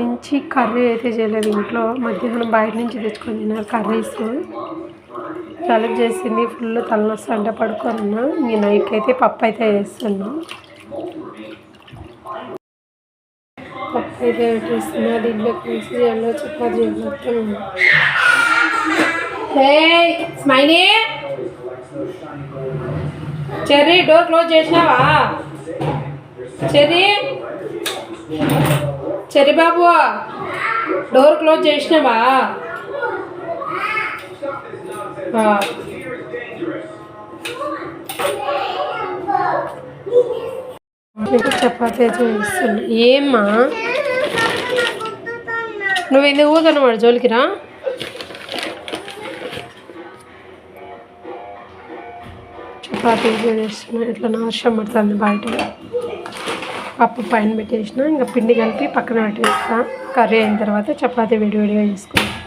నుంచి కర్రీ అయితే చేయలేదు ఇంట్లో, మధ్యాహ్నం బయట నుంచి తెచ్చుకొని తిన్నారు కర్రీస్. జలుబు చేసింది, ఫుల్ తలనొస్తా అంటే పడుకున్నా. ఇంక నైట్కి అయితే పప్పు అయితే వేస్తున్నా. పప్పు అయితే పెట్టేస్తున్నా. దీంట్లో కలిసి చేయాలో చపాతీ చేయాలి మొత్తం. స్మైలీ చెర్రీ డోర్ క్లోజ్ చేసినావా? చెర్రీ బాబు డోర్ క్లోజ్ చేసినావా? చపాతీ చేస్తున్నా. ఏమ్మా నువ్వు ఎందుకు పోతున్నావు జోలికి రా. చపాతీ చేస్తున్నా. ఇట్లా నాశనం పడుతుంది బయట. పప్పు పైన పెట్టేసిన, ఇంకా పిండి కలిపి పక్కన పెట్టేస్తా. కర్రీ అయిన తర్వాత చపాతీ విడివిడిగా చేసుకుంటాం.